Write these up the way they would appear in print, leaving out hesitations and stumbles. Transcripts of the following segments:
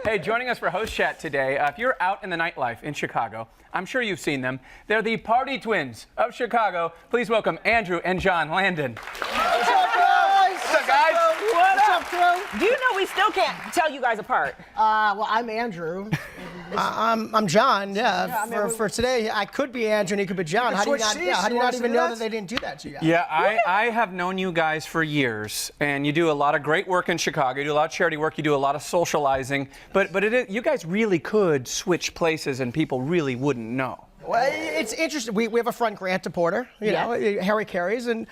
Hey, joining us for Host Chat today, if you're out in the nightlife in Chicago, I'm sure you've seen them. They're the party twins of Chicago. Please welcome Andrew and John Landan. What's up, guys? What's up, guys? What's up, Drew? Do you know we still can't tell you guys apart? Well, I'm Andrew. I'm John, yeah. For today, I could be Andrew and he could be John. How do you not even know that they didn't do that to you guys? Yeah, I have known you guys for years, and you do a lot of great work in Chicago. You do a lot of charity work. You do a lot of socializing. But you guys really could switch places, and people really wouldn't know. Well, it's interesting. We have a friend, Grant Porter, you know, Harry Carey's, and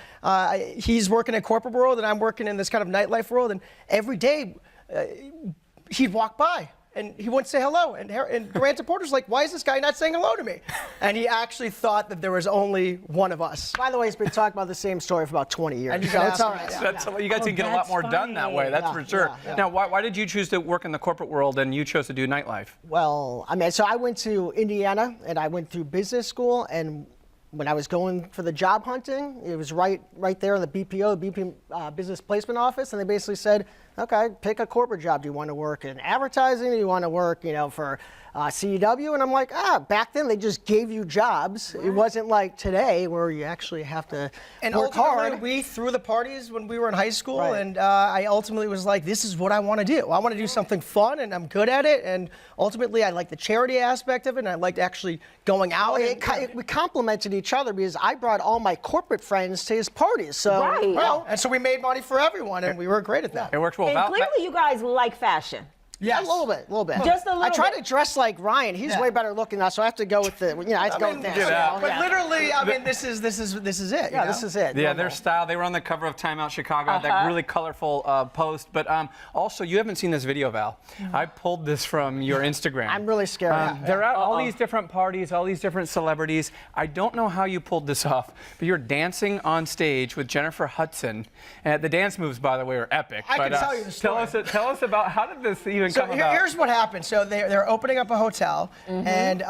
he's working in corporate world, and I'm working in this kind of nightlife world. And every day, he'd walk by. And he wouldn't say hello. And Grant Porter's like, why is this guy not saying hello to me? And he actually thought that there was only one of us. By the way, he's been talking about the same story for about 20 years. And you so can it's all right. You guys can get a lot more done that way, that's for sure. Yeah. Now, why did you choose to work in the corporate world and you chose to do nightlife? Well, I mean, so I went to Indiana, and I went through business school, and when I was going for the job hunting, it was right there in the BP Business Placement Office, and they basically said, okay, pick a corporate job. Do you want to work in advertising? Do you want to work, for CW? And I'm like, back then they just gave you jobs. Right. It wasn't like today where you actually have to work hard. We threw the parties when we were in high school, and I ultimately was like, this is what I want to do. I want to do something fun, and I'm good at it. And ultimately, I like the charity aspect of it, and I liked actually going out. We complemented each other because I brought all my corporate friends to his parties. So, and so we made money for everyone, and we were great at that. It works well. And clearly you guys like fashion. Yes. A little bit. Just a little I try bit. to dress like Ryan. He's way better looking now, so I have to go with the. I have to go with this. But literally, I mean, this is it. Yeah, this is it. Yeah, their style. They were on the cover of Time Out Chicago, that really colorful post. But also, you haven't seen this video, Val. I pulled this from your Instagram. I'm really scared. They're at all these different parties, all these different celebrities. I don't know how you pulled this off, but you're dancing on stage with Jennifer Hudson. And the dance moves, by the way, are epic. I can tell you the story. Tell us about how did this even come about? Here's what happened. So they're opening up a hotel, and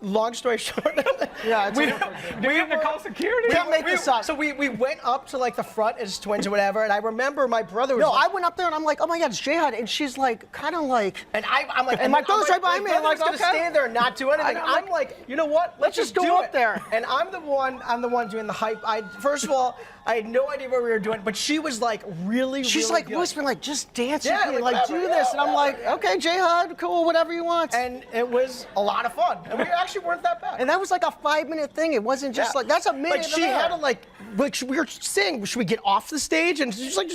long story short, we have to call security. We can't make this up. So we went up to like the front as twins or whatever, and I remember my brother was. No, I went up there and I'm like, oh my God, it's Jihad, and she's like, kind of like. And I'm like, and my brother's right behind me. I'm like, gonna stand there and not do anything. I'm like, you know what? Let's just go up there. And I'm the one doing the hype. First of all, I had no idea what we were doing, but she was like really. She's like whispering, like, just dance with me, like do this, and I'm like, okay, Jihad, cool, whatever you want. And it was a lot of fun, and we actually weren't that bad. And that was like a 5-minute thing. It wasn't just like that's a minute. Like she had to like we were saying, should we get off the stage? And she's like,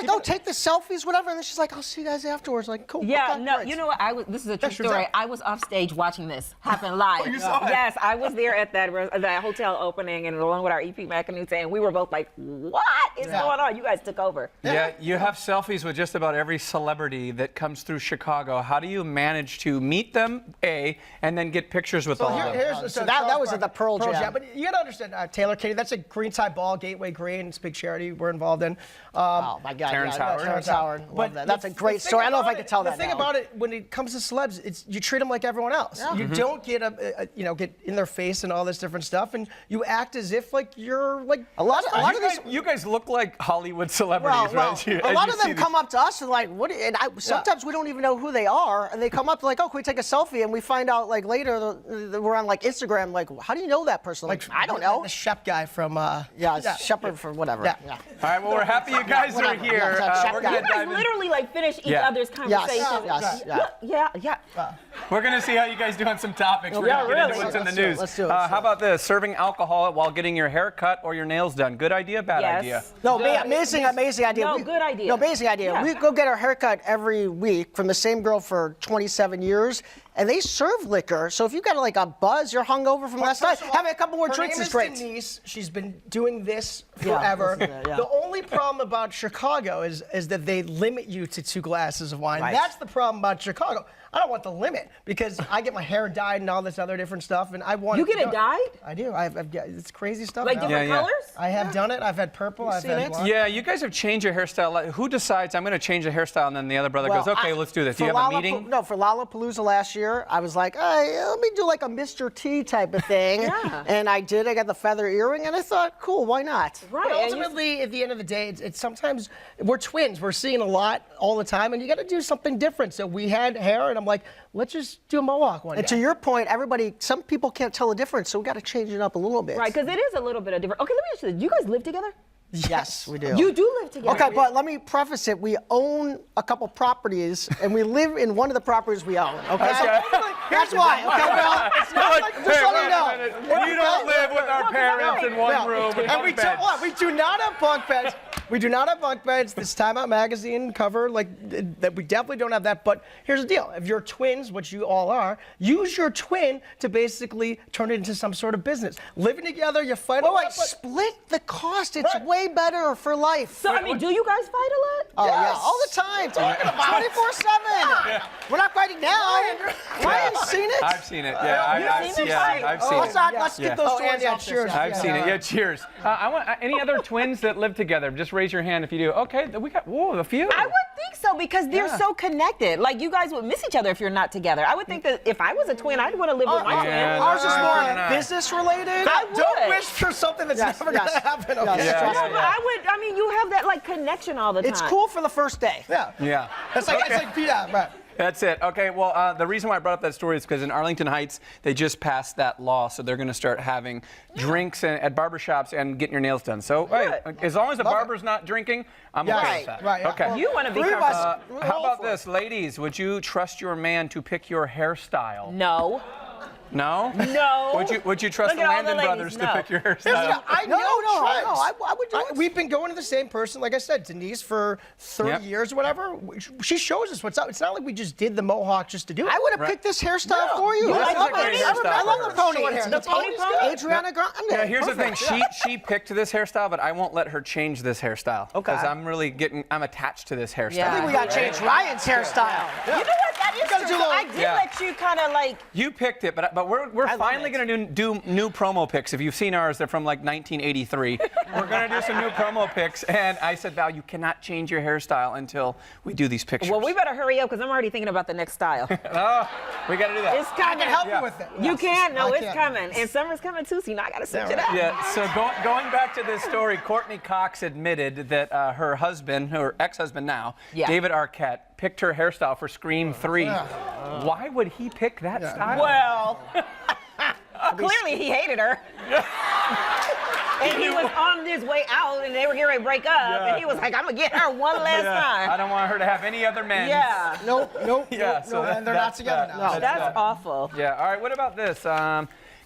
oh, take the selfies, whatever. And then she's like, I'll see you guys afterwards. Like, cool. Yeah, okay, no, great. you know what? This is a true story. I was off stage watching this happen live. You saw it? Yes, I was there at that hotel opening and along with our EP Macanute, and we were both like, what is going on? You guys took over. Yeah, you have selfies with just about every celebrity that comes through Chicago. How do you manage to meet them, A, and then get pictures with all of them? So that was at the Pearl Jam. But you gotta understand, Taylor Katie, that's a green tie ball, Gateway Green. It's a big charity we're involved in. Oh my God, Terrence Howard. Terrence Howard. Love that. That's a great story. I don't know if I could tell that. The thing about it, when it comes to celebs, it's you treat them like everyone else. Yeah. You don't get get in their face and all this different stuff, and you act as if like you're like a lot of these. You guys look like Hollywood celebrities, right? A lot of them come up to us and like, what? And sometimes we don't even know who they are, and they come up like, oh, can we take a selfie? And we find out like later that we're on like Instagram. Like, how do you know that person? Like, I don't know. The Shep guy from Shepard for whatever. Yeah. All right, well, we're happy you guys are here. We're You guys literally like finish each other's conversations. Yes. We're going to see how you guys do on some topics. We're going to get into what's in the news. Let's do it. How about this? Serving alcohol while getting your hair cut or your nails done. Good idea, bad idea? No, amazing idea. No, good idea. No, amazing idea. Yeah. We go get our haircut every week from the same girl for 27 years. And they serve liquor, so if you got like a buzz, you're hungover from last night, having a couple more drinks is great. Her name is Denise. She's been doing this forever. The only problem about Chicago is that they limit you to 2 glasses of wine. Right. That's the problem about Chicago. I don't want the limit because I get my hair dyed and all this other different stuff, and I want. You get it dyed? I do. It's crazy stuff. Like different colors? I have done it. I've had purple. I've had blonde. Yeah, you guys have changed your hairstyle. Like, who decides I'm going to change the hairstyle, and then the other brother goes, okay, let's do this. Do you have a meeting? No, for Lollapalooza last year, I was like, hey, let me do like a Mr. T type of thing. Yeah. And I did. I got the feather earring, and I thought, cool, why not? Right. But and you- ultimately, at the end of the day, it's sometimes we're twins. We're seeing a lot all the time, and you got to do something different. So we had hair, and I'm like, let's just do a mohawk one And day. to your point, some people can't tell the difference, so we got to change it up a little bit. Right, because it is a little bit of different. Okay, let me ask you this. Do you guys live together? Yes, we do. You do live together. Okay, but let me preface it. We own a couple properties, and we live in one of the properties we own. Okay, Okay. that's why. Okay, well, it's not like just Hey, let wait you a know. minute. We don't live with our parents in one Yeah. room. with And we bunk do, beds. what? We do not have bunk beds. We do not have bunk beds. This Time Out magazine cover, that we definitely don't have that. But here's the deal: if you're twins, which you all are, use your twin to basically turn it into some sort of business. Living together, you fight a Wait, lot, but split the cost. It's Right. way better for life. So, I mean, do you guys fight a lot? Oh, yeah, Yes. all the time. 24/7. We're not fighting now. Ryan, you seen it? I've seen it. Yeah, You've seen it? I've seen Let's it. not. Let's Yeah. get those Oh, stories Andy, off this. cheers. I've seen it. Yeah, cheers. I want any other twins that live together. Just raise your hand if you do. Okay, we got a few. I would think so because they're Yeah. so connected. Like you guys would miss each other if you're not together. I would think that if I was a twin, I'd want to live with my yeah, twin. Ours is no, more no, no. business related. I would. don't wish for something that's Yes, never yes. going to happen. Yes. Okay? Yeah. No, but I would. I mean, you have that like connection all the time. It's cool for the first day. Yeah. Yeah. It's like, yeah, right. That's it. Okay, well, the reason why I brought up that story is because in Arlington Heights, they just passed that law, so they're going to start having drinks at barbershops and getting your nails done. So, hey, as long as the barber's not drinking, I'm Yeah, okay with that. right, yeah. Okay. You want to be Three of us- comfortable. we're How all about for it. this, ladies? Would you trust your man to pick your hairstyle? No. No? No. Would you trust Look the at all the Landon ladies, brothers no. to pick your Here's hairstyle? the- I No, know no, trends. I would do it. We've been going to the same person, like I said, Denise, for 30 Yep. years or whatever. She shows us what's up. It's not like we just did the mohawk just to do it. I would have Right. picked this hairstyle No. for you. You I like love a great it. hairstyle I for love her. the pony. Short hair. It's The pony's pony's good. Adriana Grande. Yeah, here's the thing. Perfect. She picked this hairstyle, but I won't let her change this hairstyle. Okay. Because I'm attached to this hairstyle. Yeah. I think we got to change Ryan's hairstyle. You know what? That is gotta true. do a So little- I did Yeah. let you kind of like. You picked it, but we're love finally it. going to do new promo pics. If you've seen ours, they're from like 1983. We're going to do some new promo pics, and I said, Val, you cannot change your hairstyle until we do these pictures. Well, we better hurry up because I'm already thinking about the next style. Oh, we got to do that. It's I coming. can help Yeah. you with it. You Yes. can. No, I it's can. coming. And summer's coming too, so you know I got to switch it up. Yeah, so going back to this story, Courtney Cox admitted that her husband, her ex-husband now, Yeah. David Arquette, picked her hairstyle for Scream 3. Why would he pick that style? Well, clearly he hated her. And he was on his way out, and they were getting ready to break up, and he was like, "I'm gonna get her one last Yeah, I time." don't want her to have any other men. Yeah, Nope. Yeah, so that- and they're not that's together that. now. No. that's awful. Yeah, all right, what about this?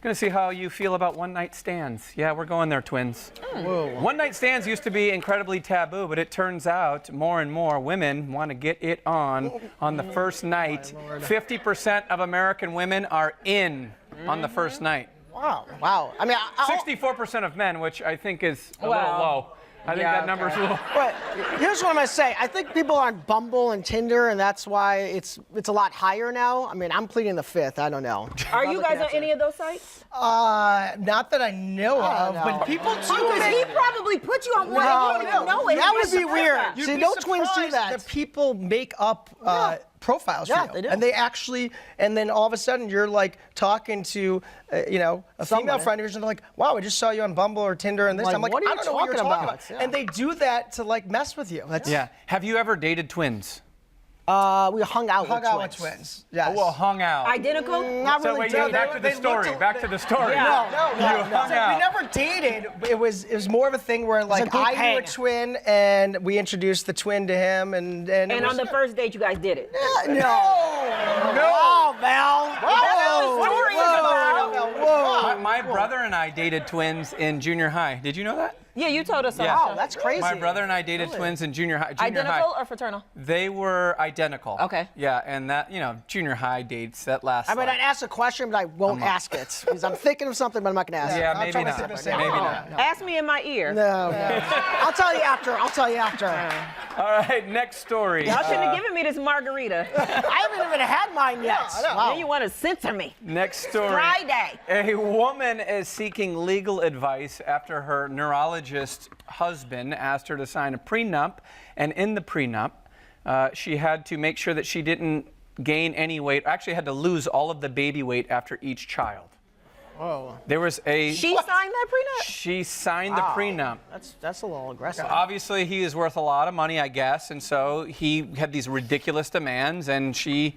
Gonna see how you feel about one-night stands. Yeah, we're going there, twins. One-night stands used to be incredibly taboo, but it turns out more and more women want to get it on the first night. 50% of American women are in on the first night. Wow. I mean, 64% of men, which I think is a little Well, low. I think yeah, that number's a little. but here's what I'm gonna say. I think people are on Bumble and Tinder, and that's why it's a lot higher now. I mean, I'm pleading the fifth. I don't know. Are you guys on any of those sites? Not that I know of, know. but people do. Because he probably put you on one and you don't even know it. That You're would be weird. surprised. You'd See, be no twins do surprised that. people make up profiles Yeah, for you. they do. And they actually, and then all of a sudden you're like talking to, a female Somebody. friend of yours, and they're like, wow, I just saw you on Bumble or Tinder and this. Like, I'm like, what are you I don't know what you're talking talking about? about. Yeah. And they do that to like mess with you. That's Yeah. Have you ever dated twins? We hung out hung with out twins. with twins. Yes. Oh, well, hung out. Identical? Not So really. wait, dating. back to the story. Back to the story. Yeah. You hung So out. we never dated. It was more of a thing where like group I knew hang. a twin and we introduced the twin to him and it And was, on the first date, you guys did it. Oh, Val. That's what the story is about. My brother and I dated twins in junior high. Did you know that? Yeah, you told us. Yeah. Wow, that's crazy. My brother and I dated twins in junior high. Identical or fraternal? They were identical. Okay. Yeah, and that, junior high dates, that lasts. I mean, I'd ask a question, but I won't ask it because I'm thinking of something, but I'm not gonna ask. yeah, it. maybe trying to not. think of the same Maybe thing. not. Ask me in my ear. No. I'll tell you after. All right, next story. Y'all shouldn't have given me this margarita. I haven't even had mine yet. Wow. Then you want to censor me. Next story. Friday. A woman is seeking legal advice after her neurologist husband asked her to sign a prenup, and in the prenup, she had to make sure that she didn't gain any weight. Actually, had to lose all of the baby weight after each child. Oh, There was a. She signed that prenup? She signed the prenup. that's a little aggressive. Obviously, he is worth a lot of money, I guess, and so he had these ridiculous demands, and she,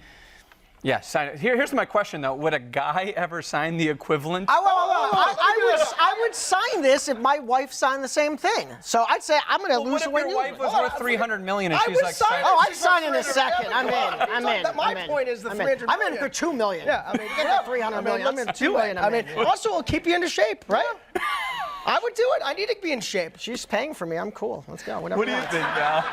yeah, signed it. Here's my question, though. Would a guy ever sign the equivalent? I would sign this if my wife signed the same thing. So I'd say I'm going to Well, lose what if the your weight. wife was worth $300 million and I she's would like, sign it. Oh, I'd She's sign in a worth second. $300 I'm in. million. I'm in. My I'm in. point is the I'm 300 in. I'm in million. for $2 million. Yeah, I mean, Get that 300 million. I'm in let's $2 do million. it. I mean, also it'll keep you into shape, right? I would do it. I need to be in shape. She's paying for me. I'm cool. Let's go. Whatever. what do you think, Val?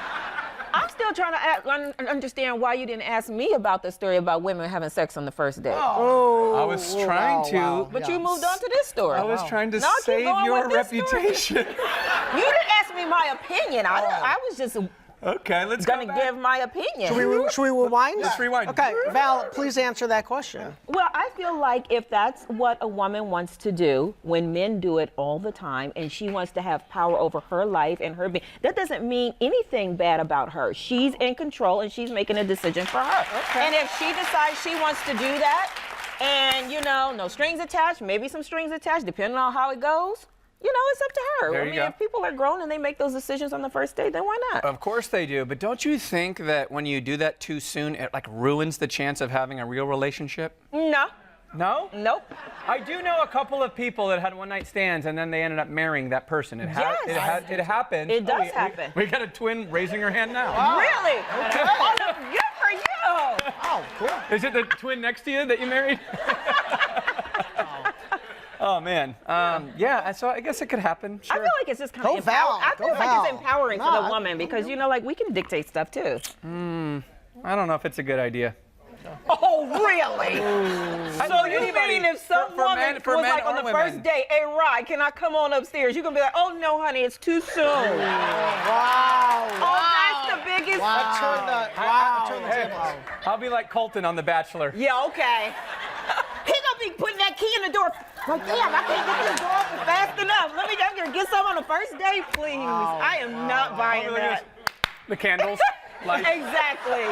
I'm still trying to understand why you didn't ask me about the story about women having sex on the first date. I was trying to. wow. But you moved on to this story. I was trying to No, keep save going your with this story. reputation. You didn't ask me my opinion. I was just Okay, let's go gonna back. give my opinion. Should we rewind? Let's rewind. Okay, Val, please answer that question. Well, I feel like if that's what a woman wants to do, when men do it all the time, and she wants to have power over her life and her being, that doesn't mean anything bad about her. She's in control and she's making a decision for her. Okay. And if she decides she wants to do that, and no strings attached, maybe some strings attached, depending on how it goes, it's up to her. There I you mean, go. if people are grown and they make those decisions on the first date, then why not? Of course they do, but don't you think that when you do that too soon, it like ruins the chance of having a real relationship? No. No? Nope. I do know a couple of people that had one-night stands and then they ended up marrying that person. It happened. It does we- happen. We got a twin raising her hand now. Really? Oh, good for you. Oh, cool. Is it the twin next to you that you married? Oh man, yeah. So I guess it could happen. Sure. I feel like it's just kind Go of Val, empowering. I go feel like Val. it's empowering for No, the woman because like we can dictate stuff too. I don't know if it's a good idea. Oh, really? So you mean if some for woman men- was for men like on or the women. first date, hey, Rod, can I come on upstairs? You gonna be like, oh no, honey, it's too soon. Wow. Oh, that's the biggest. Turn the table. I'll be like Colton on The Bachelor. Yeah, okay. He gonna be putting that key in the door. Like, damn, I can't get this door open fast enough. Let me down here get some on the first date, please. I am not buying that. The candles. Lights. Exactly.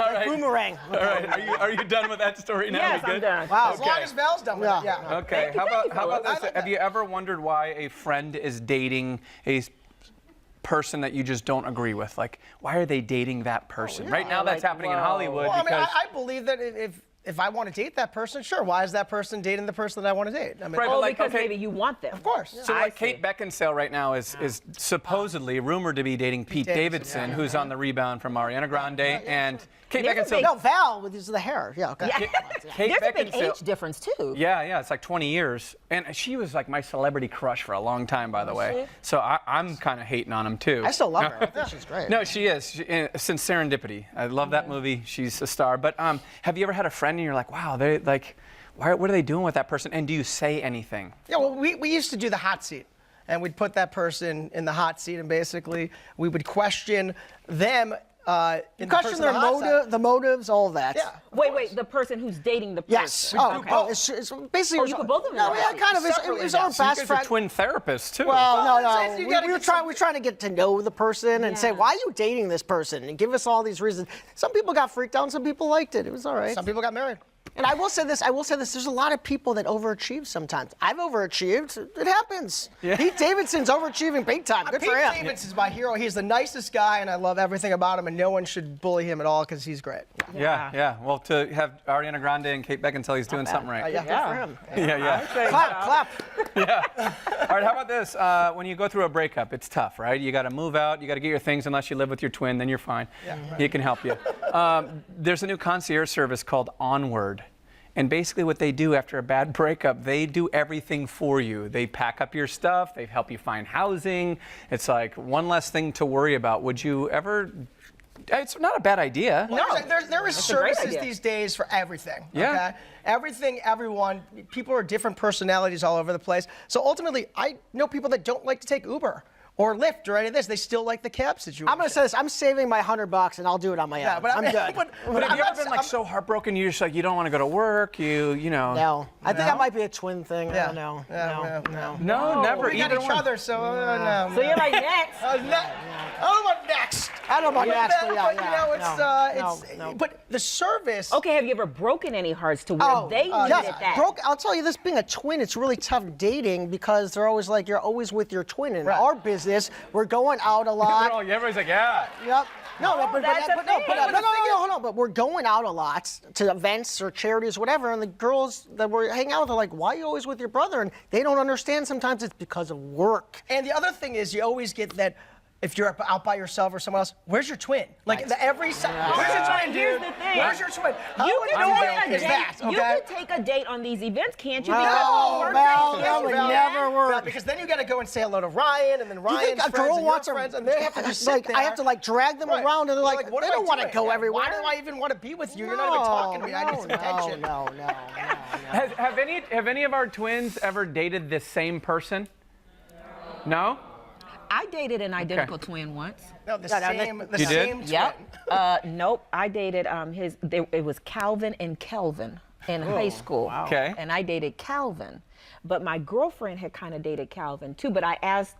All right. Boomerang. All right. Are you done with that story now? Yes, We I'm good? done. Wow. As long as Val's done with it, yeah. Okay. Thank you, How about fellas. this? Have you ever wondered why a friend is dating a person that you just don't agree with? Like, why are they dating that person? Right now, that's Like, happening in whoa. Hollywood Well, I mean, because. I believe that if I want to date that person, sure. Why is that person dating the person that I want to date? I mean, Right, but Oh, like, because okay. maybe you want them. of course. So I like see. Kate Beckinsale right now is supposedly rumored to be dating Pete Davidson, yeah. who's on the rebound from Ariana Grande, and Kate There's a Beckinsale. big- No, Val with the hair. Yeah, okay. Yeah. Kate There's a big Beckinsale- age difference too. Yeah, it's like 20 years, and she was like my celebrity crush for a long time, by the way. So I'm kind of hating on him too. I still love her. I think she's great. No, she is. Since Serendipity, I love that movie. She's a star. But have you ever had a friend and you're like, wow, they like, what are they doing with that person? And do you say anything? Yeah, well, we used to do the hot seat, and we'd put that person in the hot seat, and basically we would question them. In Question their the motives, all of that. Yeah. Wait, the person who's dating the person. Yes. Oh, it's basically. Oh, you put both of them No, in yeah, the kind of. It separately, was our yes. You best guys are friend. twin therapists too. Well, Well, no. you gotta We were get some- trying to get to know the person and say, Yeah. why are you dating this person? And give us all these reasons. Some people got freaked out and some people liked it. It was all right. Some people got married. And I will say this. There's a lot of people that overachieve sometimes. I've overachieved. It happens. Yeah. Pete Davidson's overachieving big time. Good Pete for him. Davidson's my hero. He's the nicest guy, and I love everything about him, and no one should bully him at all because he's great. Yeah. Well, to have Ariana Grande and Kate Beckinsale, he's doing something right. Yeah. Good for him. Yeah. Clap. All right, how about this? When you go through a breakup, it's tough, right? You got to move out, you got to get your things, unless you live with your twin, then you're fine. He can help you. There's a new concierge service called Onward. And basically what they do after a bad breakup, they do everything for you. They pack up your stuff, they help you find housing. It's like one less thing to worry about. Would you ever? It's not a bad idea. No. There is a great services idea. these days for everything. Yeah. Okay? Everything, everyone. People are different personalities all over the place. So ultimately, I know people that don't like to take Uber or Lyft or any of this. They still like the cab situation. I'm gonna say this. I'm saving my $100 and I'll do it on my own. but I'm good. But have you ever been like so heartbroken you just like you don't want to go to work? You know. No, I think that might be a twin thing. Yeah. I don't know. Yeah, No. No, never. We got Either each one. other, so no. So you're like next. I don't know what next. I don't know about next, but yeah, But, you know, it's no. but the service. Okay, have you ever broken any hearts to where they needed yes. that? I'll tell you this, being a twin, it's really tough dating because they're always like, you're always with your twin. In Right. our business, we're going out a lot. Everybody's like, yeah. Yep. that's a thing. Hold on. But we're going out a lot to events or charities, whatever. And the girls that we're hanging out with are like, why are you always with your brother? And they don't understand sometimes it's because of work. And the other thing is, you always get that. If you're out by yourself or someone else, where's your twin? Like where's your twin, dude? Here's the thing. Where's your twin? How You annoying can, is that? you can take a date on these events, can't you? No, Because of work Val, dates, that can't would you? never work. Yeah, because then you got to go and say hello to Ryan, and then Do you Ryan's think a friends girl and wants your a friends, and they have to just sit like there. I have to like drag them Right. around, and they're like, what they am don't I want to doing? go Yeah, everywhere. Why do I even want to be with you? You're not even talking to me. I need some attention. No. Have any of our twins ever dated the same person? No? I dated an identical twin once. No, the No, same You did? twin. Yep. Nope. I dated it was Calvin and Kelvin in high school. Okay. And I dated Calvin. But my girlfriend had kind of dated Calvin too. But I asked,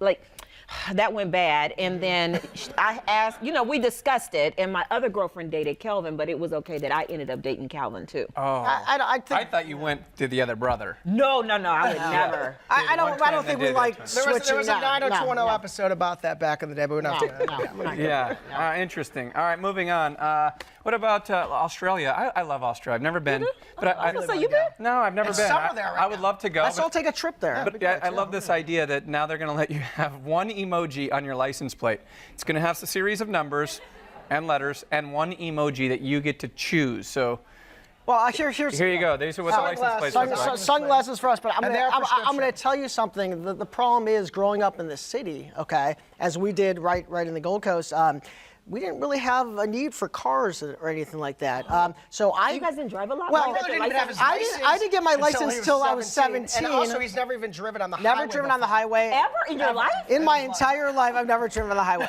that went bad. And then I asked, we discussed it. And my other girlfriend dated Kelvin, but it was okay that I ended up dating Calvin too. I think I thought you went to the other brother. No, I would never. I don't think we like There was switching. a 90210 no. episode about that back in the day, but we're not doing that. We're not Yeah. Interesting. All right, moving on. What about Australia? I love Australia. I've never been. But So you been? No, I've never It's been. summer there right I would now. love to go. Let's all take a trip there. But I love this idea that now they're going to let you have one emoji on your license plate. It's going to have a series of numbers and letters and one emoji that you get to choose. So Well, here's here you go. These are what the license plates look like. sunglasses for us, but I'm And they're going prescription. to tell you something. The problem is growing up in the city, okay, as we did right in the Gold Coast, we didn't really have a need for cars or anything like that. So You guys didn't drive a lot? Well, When you got Brother your didn't even have his license? license I didn't get my until license he till I was 17. And also, he's never even driven on the highway. Never driven on the highway. Ever in your life? In my entire life, I've never driven on the highway.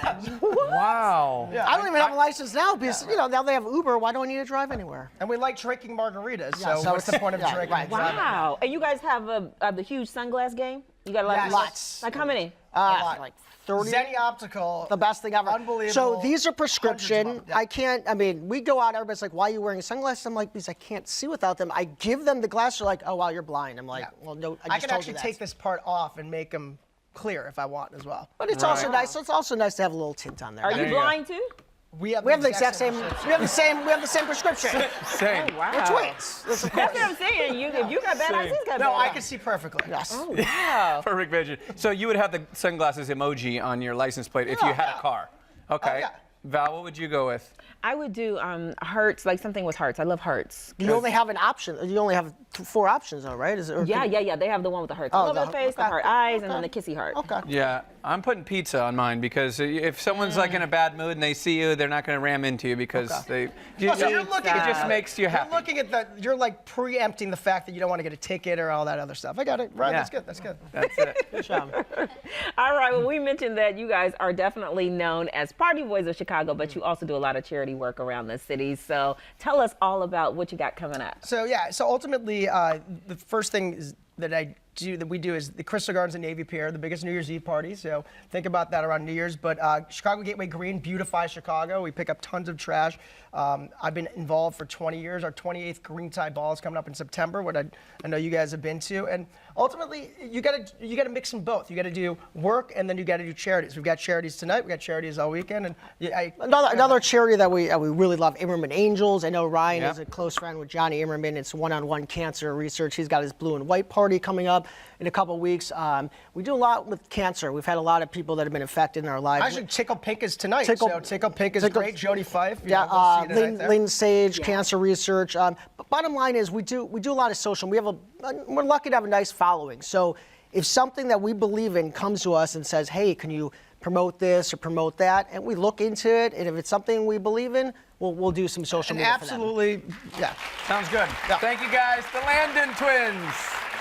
Wow. I don't even have a license now because now they have Uber. Why do I need to drive anywhere? And we like drinking margaritas, Yeah, so so what's the point of yeah, drinking? right. and driving? Wow. And you guys have the huge sunglass game? You got a lot Yes. of Lots. Like how many? lot. Like 30. Zenny Optical. The best thing ever. Unbelievable. So these are Hundreds prescription. of them. Yeah. We go out, everybody's like, why are you wearing sunglasses? I'm like, because I can't see without them. I give them the glasses, they're like, oh, wow, you're blind. I'm like, Yeah. well, no, I just can told actually you take that. this part off and make them clear if I want as well. But it's also nice. It's also nice to have a little tint on there. Are There you you go. blind too? We have We have the exact same. prescription. We have the same prescription. Same. Wow. We're twins. That's of That's course. what I'm saying. If you got bad eyes, he's got No, bad I eyes. can see perfectly. Yes. Wow. Perfect vision. So you would have the sunglasses emoji on your license plate if you had a car. Okay. yeah. Val, what would you go with? I would do hearts, like something with hearts. I love hearts. You only have an option. You only have 4 options, though, right? Is it? Yeah. They have the one with the hearts Oh, all over the- the face, the okay. heart eyes, and then the kissy heart. Okay. Yeah, I'm putting pizza on mine because if someone's like in a bad mood and they see you, they're not going to ram into you because Oh, so you're looking it at just makes you happy. You're looking at you're like preempting the fact that you don't want to get a ticket or all that other stuff. I got it. Right, Yeah. that's good. That's good. That's it. Good job. All right, well, we mentioned that you guys are definitely known as Party Boys of Chicago, but you also do a lot of charity work around the city. So tell us all about what you got coming up. So ultimately, the first thing that we do is the Crystal Gardens and Navy Pier, the biggest New Year's Eve party. So think about that around New Year's. But Chicago Gateway Green beautifies Chicago. We pick up tons of trash. I've been involved for 20 years. Our 28th Green Tie Ball is coming up in September, what I know you guys have been to. And ultimately, you gotta mix them both. You gotta do work and then you gotta do charities. We've got charities tonight. We got charities all weekend. And Another charity that we really love, Immerman Angels. I know Ryan Yeah. is a close friend with Johnny Immerman. It's one-on-one cancer research. He's got his blue and white party coming up in a couple weeks. We do a lot with cancer. We've had a lot of people that have been affected in our lives. actually, Tickle Pink is tonight. Tickle- so Tickle Pink is Tickle- great. Jody Fife. you Yeah, know, we'll see you tonight Lynn, there. Lynn Sage, cancer research. But bottom line is we do a lot of social. We're lucky to have a nice following. So if something that we believe in comes to us and says, hey, can you promote this or promote that? And we look into it, and if it's something we believe in, we'll do some social And media for them. absolutely, yeah. Sounds good. Yeah. Thank you guys, the Landan twins.